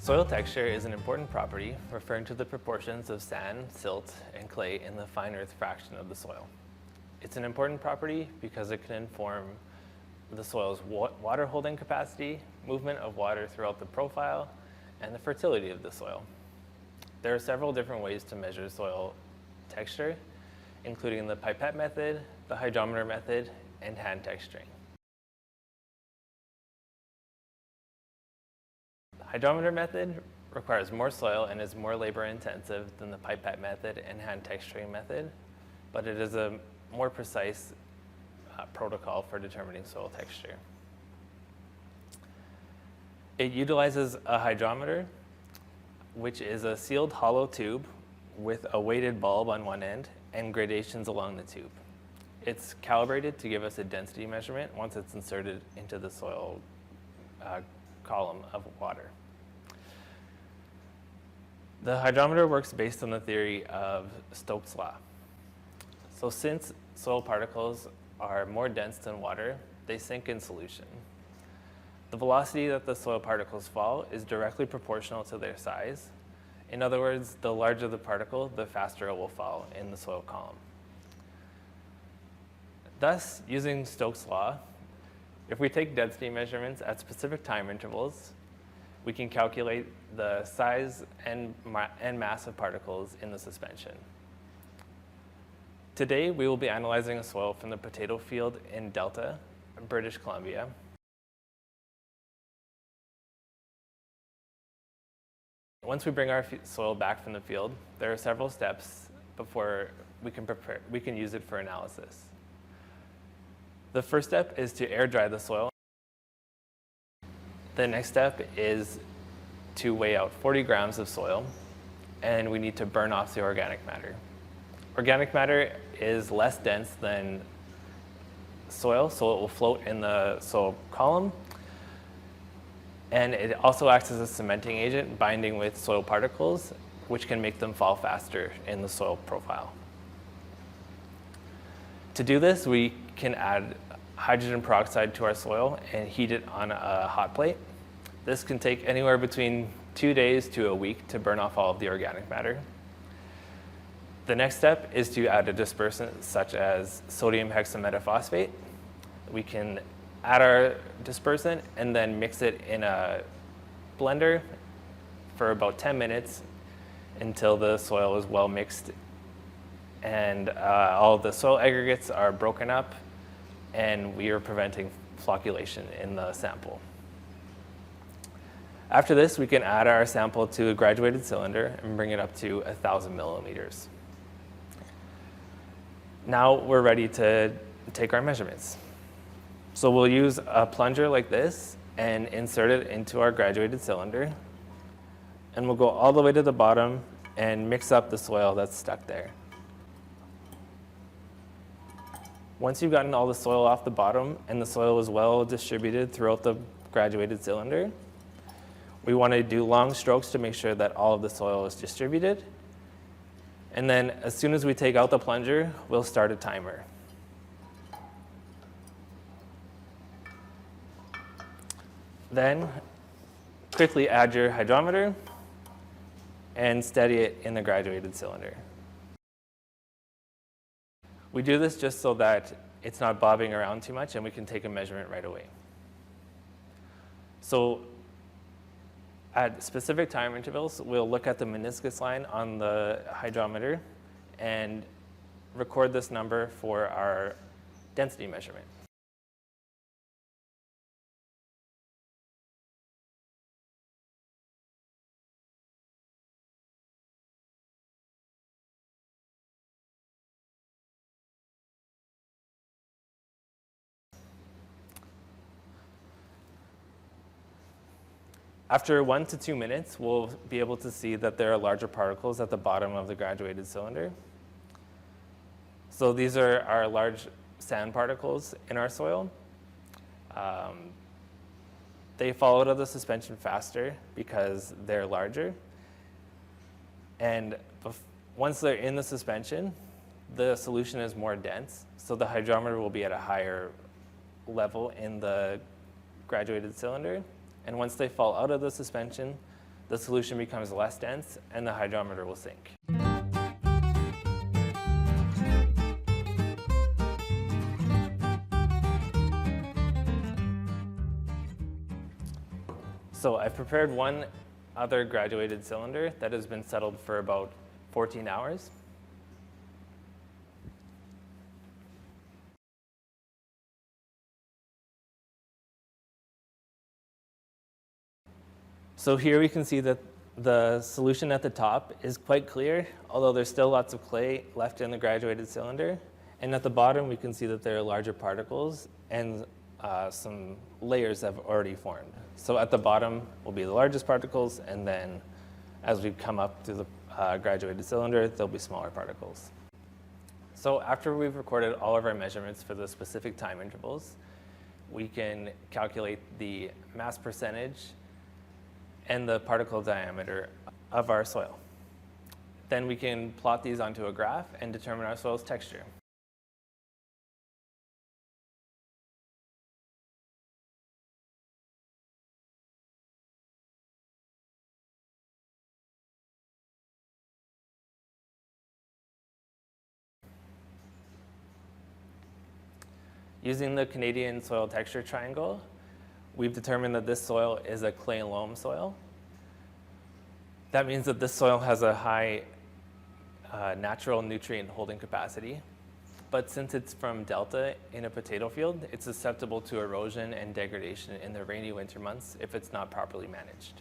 Soil texture is an important property referring to the proportions of sand, silt, and clay in the fine earth fraction of the soil. It's an important property because it can inform the soil's water holding capacity, movement of water throughout the profile, and the fertility of the soil. There are several different ways to measure soil texture, including the pipette method, the hydrometer method, and hand texturing. The hydrometer method requires more soil and is more labor intensive than the pipette method and hand texturing method, but it is a more precise protocol for determining soil texture. It utilizes a hydrometer, which is a sealed hollow tube with a weighted bulb on one end and gradations along the tube. It's calibrated to give us a density measurement once it's inserted into the soil column of water. The hydrometer works based on the theory of Stoke's law. So since soil particles are more dense than water, they sink in solution. The velocity that the soil particles fall is directly proportional to their size. In other words, the larger the particle, the faster it will fall in the soil column. Thus, using Stoke's law, if we take density measurements at specific time intervals, we can calculate the size and mass of particles in the suspension. Today, we will be analyzing a soil from the potato field in Delta, British Columbia. Once we bring our soil back from the field, there are several steps before we can use it for analysis. The first step is to air dry the soil. The next step is to weigh out 40 grams of soil, and we need to burn off the organic matter. Organic matter is less dense than soil, so it will float in the soil column. And it also acts as a cementing agent, binding with soil particles, which can make them fall faster in the soil profile. To do this, we can add hydrogen peroxide to our soil and heat it on a hot plate. This can take anywhere between 2 days to a week to burn off all of the organic matter. The next step is to add a dispersant such as sodium hexametaphosphate. We can add our dispersant and then mix it in a blender for about 10 minutes until the soil is well mixed and all of the soil aggregates are broken up and we are preventing flocculation in the sample. After this, we can add our sample to a graduated cylinder and bring it up to 1,000 millimeters. Now we're ready to take our measurements. So we'll use a plunger like this and insert it into our graduated cylinder. And we'll go all the way to the bottom and mix up the soil that's stuck there. Once you've gotten all the soil off the bottom and the soil is well distributed throughout the graduated cylinder, we want to do long strokes to make sure that all of the soil is distributed. And then as soon as we take out the plunger, we'll start a timer. Then quickly add your hydrometer and steady it in the graduated cylinder. We do this just so that it's not bobbing around too much and we can take a measurement right away. So at specific time intervals, we'll look at the meniscus line on the hydrometer and record this number for our density measurement. After 1 to 2 minutes, we'll be able to see that there are larger particles at the bottom of the graduated cylinder. So these are our large sand particles in our soil. They fall out of the suspension faster because they're larger. And once they're in the suspension, the solution is more dense, so the hydrometer will be at a higher level in the graduated cylinder. And once they fall out of the suspension, the solution becomes less dense and the hydrometer will sink. So I've prepared one other graduated cylinder that has been settled for about 14 hours. So here we can see that the solution at the top is quite clear, although there's still lots of clay left in the graduated cylinder. And at the bottom, we can see that there are larger particles and some layers have already formed. So at the bottom will be the largest particles, and then as we come up to the graduated cylinder, there'll be smaller particles. So after we've recorded all of our measurements for the specific time intervals, we can calculate the mass percentage and the particle diameter of our soil. Then we can plot these onto a graph and determine our soil's texture. Using the Canadian soil texture triangle, we've determined that this soil is a clay loam soil. That means that this soil has a high natural nutrient holding capacity, but since it's from delta in a potato field, it's susceptible to erosion and degradation in the rainy winter months if it's not properly managed.